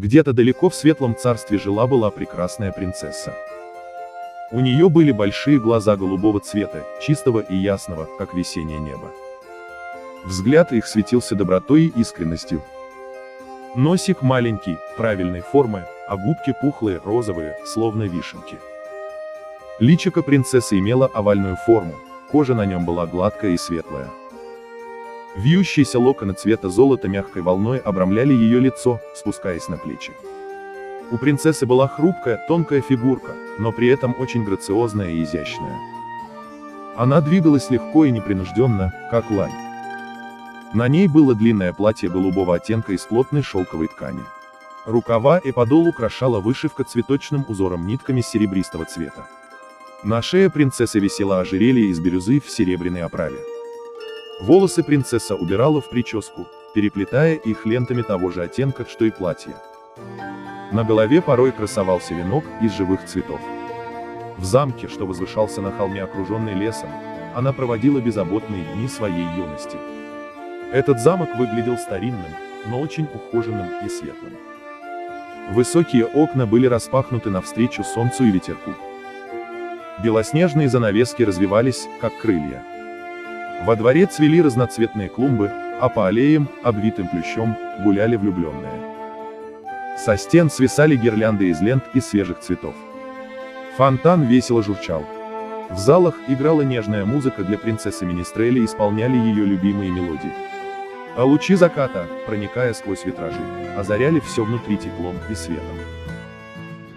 Где-то далеко в светлом царстве жила-была прекрасная принцесса. У нее были большие глаза голубого цвета, чистого и ясного, как весеннее небо. Взгляд их светился добротой и искренностью. Носик маленький, правильной формы, а губки пухлые, розовые, словно вишенки. Личико принцессы имело овальную форму, кожа на нем была гладкая и светлая. Вьющиеся локоны цвета золота мягкой волной обрамляли ее лицо, спускаясь на плечи. У принцессы была хрупкая, тонкая фигурка, но при этом очень грациозная и изящная. Она двигалась легко и непринужденно, как лань. На ней было длинное платье голубого оттенка из плотной шелковой ткани. Рукава и подол украшала вышивка цветочным узором нитками серебристого цвета. На шее принцессы висело ожерелье из бирюзы в серебряной оправе. Волосы принцесса убирала в прическу, переплетая их лентами того же оттенка, что и платье. На голове порой красовался венок из живых цветов. В замке, что возвышался на холме, окруженный лесом, она проводила беззаботные дни своей юности. Этот замок выглядел старинным, но очень ухоженным и светлым. Высокие окна были распахнуты навстречу солнцу и ветерку. Белоснежные занавески развивались, как крылья. Во дворе цвели разноцветные клумбы, а по аллеям, обвитым плющом, гуляли влюбленные. Со стен свисали гирлянды из лент и свежих цветов. Фонтан весело журчал. В залах играла нежная музыка, для принцессы Менестрели исполняли ее любимые мелодии. А лучи заката, проникая сквозь витражи, озаряли все внутри теплом и светом.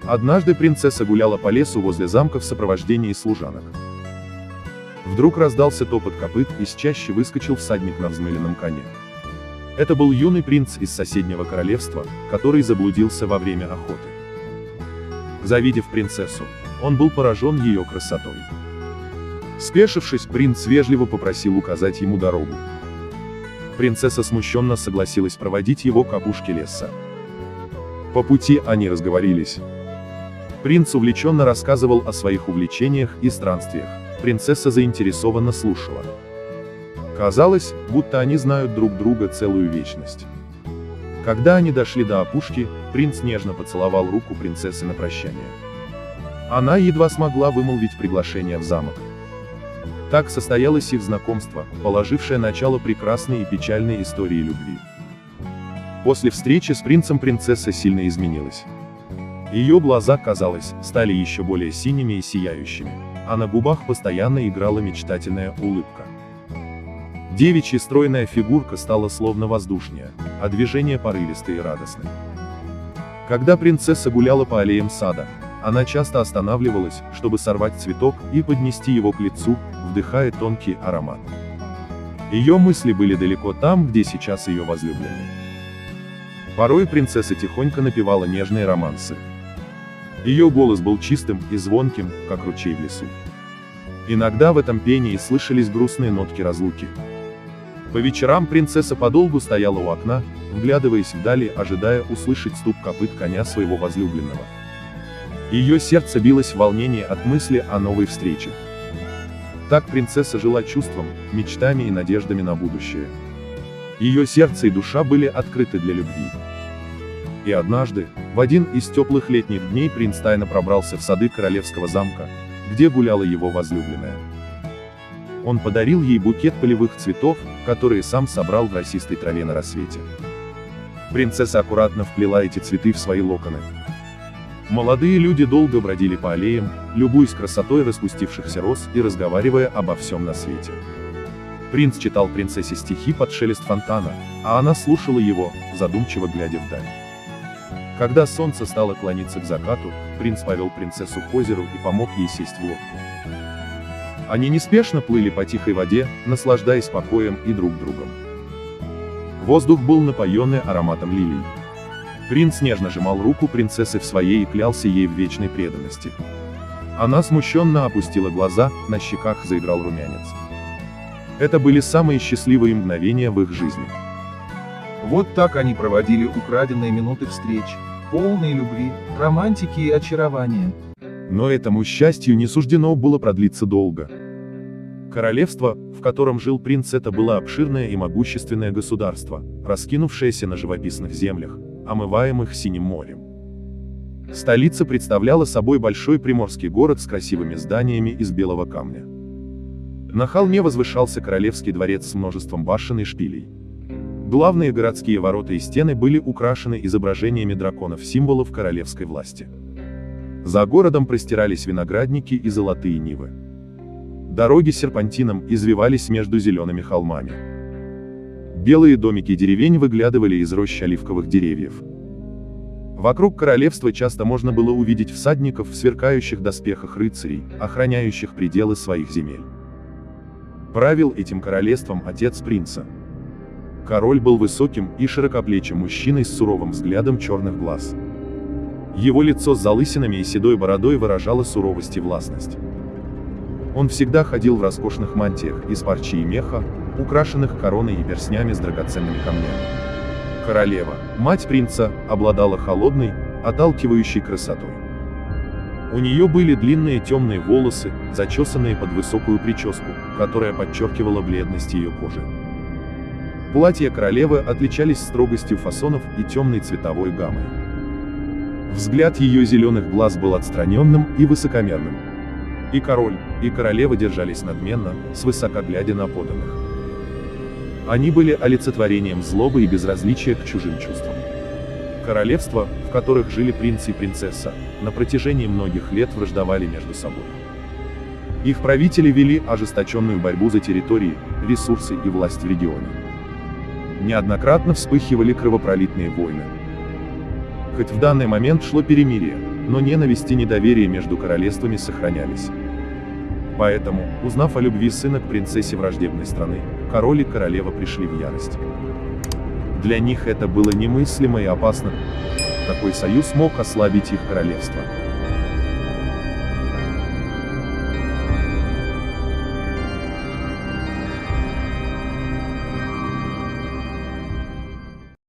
Однажды принцесса гуляла по лесу возле замка в сопровождении служанок. Вдруг раздался топот копыт, из чащи выскочил всадник на взмыленном коне. Это был юный принц из соседнего королевства, который заблудился во время охоты. Завидев принцессу, он был поражен ее красотой. Спешившись, принц вежливо попросил указать ему дорогу. Принцесса смущенно согласилась проводить его к опушке леса. По пути они разговорились. Принц увлеченно рассказывал о своих увлечениях и странствиях. Принцесса заинтересованно слушала. Казалось, будто они знают друг друга целую вечность. Когда они дошли до опушки, принц нежно поцеловал руку принцессы на прощание. Она едва смогла вымолвить приглашение в замок. Так состоялось их знакомство, положившее начало прекрасной и печальной истории любви. После встречи с принцем принцесса сильно изменилась. Ее глаза, казалось, стали еще более синими и сияющими, а на губах постоянно играла мечтательная улыбка. Девичья стройная фигурка стала словно воздушнее, а движения порывистые и радостные. Когда принцесса гуляла по аллеям сада, она часто останавливалась, чтобы сорвать цветок и поднести его к лицу, вдыхая тонкий аромат. Ее мысли были далеко там, где сейчас ее возлюбленный. Порой принцесса тихонько напевала нежные романсы. Ее голос был чистым и звонким, как ручей в лесу. Иногда в этом пении слышались грустные нотки разлуки. По вечерам принцесса подолгу стояла у окна, вглядываясь вдали, ожидая услышать стук копыт коня своего возлюбленного. Ее сердце билось в волнении от мысли о новой встрече. Так принцесса жила чувством, мечтами и надеждами на будущее. Ее сердце и душа были открыты для любви. И однажды, в один из теплых летних дней, принц тайно пробрался в сады королевского замка, где гуляла его возлюбленная. Он подарил ей букет полевых цветов, которые сам собрал в росистой траве на рассвете. Принцесса аккуратно вплела эти цветы в свои локоны. Молодые люди долго бродили по аллеям, любуясь красотой распустившихся роз и разговаривая обо всем на свете. Принц читал принцессе стихи под шелест фонтана, а она слушала его, задумчиво глядя вдаль. Когда солнце стало клониться к закату, принц повел принцессу к озеру и помог ей сесть в лодку. Они неспешно плыли по тихой воде, наслаждаясь покоем и друг другом. Воздух был напоенный ароматом лилий. Принц нежно сжимал руку принцессы в своей и клялся ей в вечной преданности. Она смущенно опустила глаза, на щеках заиграл румянец. Это были самые счастливые мгновения в их жизни. Вот так они проводили украденные минуты встреч, полные любви, романтики и очарования. Но этому счастью не суждено было продлиться долго. Королевство, в котором жил принц, это было обширное и могущественное государство, раскинувшееся на живописных землях, омываемых Синим морем. Столица представляла собой большой приморский город с красивыми зданиями из белого камня. На холме возвышался королевский дворец с множеством башен и шпилей. Главные городские ворота и стены были украшены изображениями драконов, символов королевской власти. За городом простирались виноградники и золотые нивы. Дороги серпантином извивались между зелеными холмами. Белые домики деревень выглядывали из рощ оливковых деревьев. Вокруг королевства часто можно было увидеть всадников в сверкающих доспехах рыцарей, охраняющих пределы своих земель. Правил этим королевством отец принца. Король был высоким и широкоплечим мужчиной с суровым взглядом черных глаз. Его лицо с залысинами и седой бородой выражало суровость и властность. Он всегда ходил в роскошных мантиях из парчи и меха, украшенных короной и перстнями с драгоценными камнями. Королева, мать принца, обладала холодной, отталкивающей красотой. У нее были длинные темные волосы, зачесанные под высокую прическу, которая подчеркивала бледность ее кожи. Платья королевы отличались строгостью фасонов и темной цветовой гаммой. Взгляд ее зеленых глаз был отстраненным и высокомерным. И король, и королева держались надменно, свысока глядя на подданных. Они были олицетворением злобы и безразличия к чужим чувствам. Королевства, в которых жили принц и принцесса, на протяжении многих лет враждовали между собой. Их правители вели ожесточенную борьбу за территории, ресурсы и власть в регионе. Неоднократно вспыхивали кровопролитные войны. Хоть в данный момент шло перемирие, но ненависть и недоверие между королевствами сохранялись. Поэтому, узнав о любви сына к принцессе враждебной страны, король и королева пришли в ярость. Для них это было немыслимо и опасно. Такой союз мог ослабить их королевство.